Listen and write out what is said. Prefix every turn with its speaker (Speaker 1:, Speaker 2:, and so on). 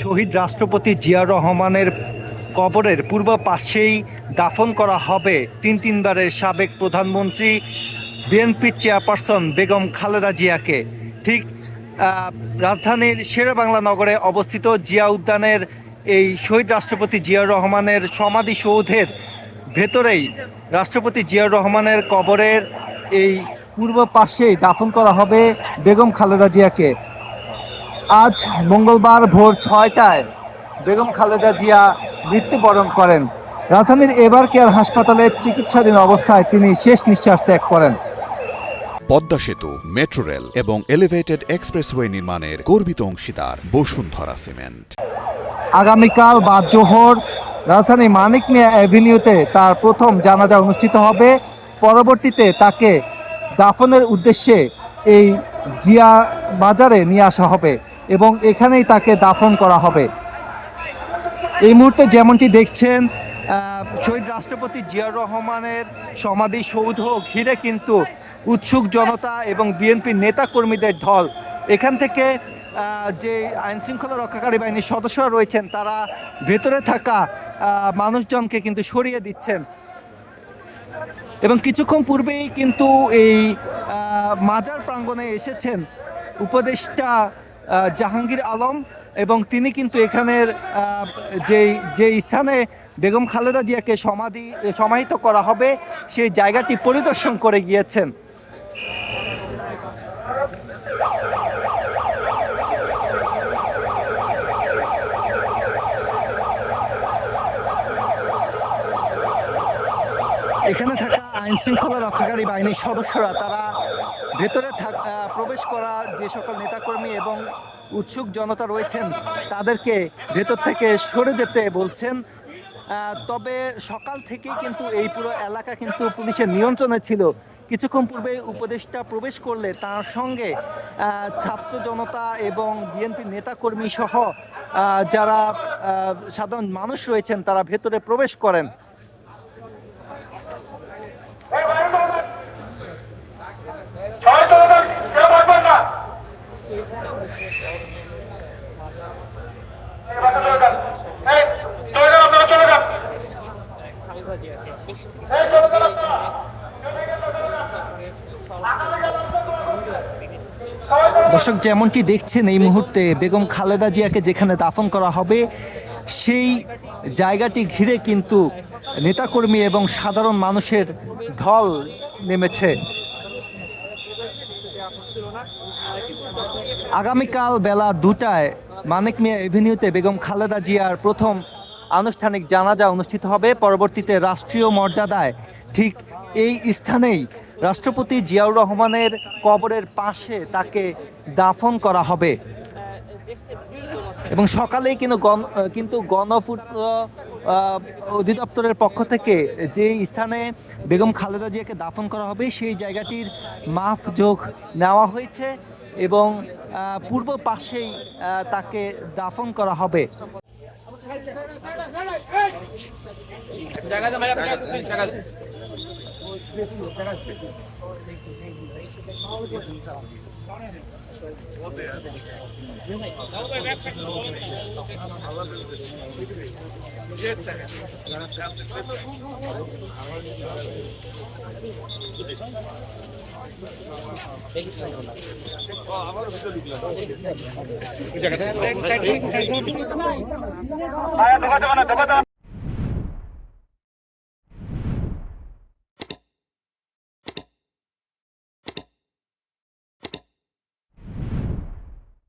Speaker 1: শহীদ রাষ্ট্রপতি জিয়াউর রহমানের কবরের পূর্ব পাশেই দাফন করা হবে তিনবারের সাবেক প্রধানমন্ত্রী বিএনপি চেয়ারপারসন বেগম খালেদা জিয়াকে। ঠিক রাজধানীর শেরেবাংলা নগরে অবস্থিত জিয়া উদ্যানের এই শহীদ রাষ্ট্রপতি জিয়াউর রহমানের সমাধিসৌধের ভেতরেই রাষ্ট্রপতি জিয়াউর রহমানের কবরের এই পূর্ব পাশেই দাফন করা হবে বেগম খালেদা জিয়াকে। আজ মঙ্গলবার ভোর 6টায় বেগম খালেদা জিয়া মৃত্যুবরণ করেন। রাজধানীর এভার কেয়ার হাসপাতালে চিকিৎসাধীন অবস্থায় তিনি শেষ নিঃশ্বাস ত্যাগ করেন।
Speaker 2: পদ্মা সেতু, মেট্রো রেল এবং এলিভেটেড এক্সপ্রেসওয়ে নির্মাণের গর্বিত অংশীদার বসুন্ধরা সিমেন্ট।
Speaker 1: আগামীকাল বাদ জোহর রাজধানী মানিক মিয়া অ্যাভিনিউতে তার প্রথম জানাজা অনুষ্ঠিত হবে। পরবর্তীতে তাকে দাফনের উদ্দেশ্যে এই জিয়া বাজারে নিয়ে আসা হবে এবং এখানেই তাকে দাফন করা হবে। এই মুহূর্তে যেমনটি দেখছেন, শহীদ রাষ্ট্রপতি জিয়াউর রহমানের সমাধিসৌধ ঘিরে কিন্তু উৎসুক জনতা এবং বিএনপির নেতাকর্মীদের ঢল। এখান থেকে যে আইনশৃঙ্খলা রক্ষাকারী বাহিনীর সদস্যরা রয়েছেন তারা ভেতরে থাকা মানুষজনকে কিন্তু সরিয়ে দিচ্ছেন। এবং কিছুক্ষণ পূর্বেই কিন্তু এই মাজার প্রাঙ্গণে এসেছেন উপদেষ্টা জাহাঙ্গীর আলম এবং তিনি কিন্তু এখানের যে স্থানে বেগম খালেদা জিয়াকে সমাহিত করা হবে সেই জায়গাটি পরিদর্শন করে গিয়েছেন। এখানে থাকা আইনশৃঙ্খলা রক্ষাকারী বাহিনীর সদস্যরা তারা ভেতরে প্রবেশ করা যে সকল নেতাকর্মী এবং উৎসুক জনতা রয়েছেন তাদেরকে ভেতর থেকে সরে যেতে বলছেন। তবে সকাল থেকেই কিন্তু এই পুরো এলাকা কিন্তু পুলিশের নিয়ন্ত্রণে ছিল। কিছুক্ষণ পূর্বে উপদেষ্টা প্রবেশ করলে তার সঙ্গে ছাত্র জনতা এবং বিএনপি নেতাকর্মী সহ যারা সাধারণ মানুষ রয়েছেন তারা ভেতরে প্রবেশ করেন। দর্শক যেমনটি দেখছেন, এই মুহূর্তে বেগম খালেদা জিয়াকে যেখানে দাফন করা হবে সেই জায়গাটি ঘিরে কিন্তু নেতাকর্মী এবং সাধারণ মানুষের ঢল নেমেছে। আগামীকাল বেলা 2টায় মানিক মিয়া এভিনিউতে বেগম খালেদা জিয়ার প্রথম আনুষ্ঠানিক জানাজা অনুষ্ঠিত হবে। পরবর্তীতে রাষ্ট্রীয় মর্যাদায় ঠিক এই স্থানেই রাষ্ট্রপতি জিয়াউর রহমানের কবরের পাশে তাকে দাফন করা হবে এবং সকালেই কিন্তু গণপূর্ত অধিদপ্তরের পক্ষ থেকে যে স্থানে বেগম খালেদা জিয়াকে দাফন করা হবে সেই জায়গাটির মাপজোখ নেওয়া হয়েছে এবং পূর্ব পাশেই তাকে দাফন করা হবে।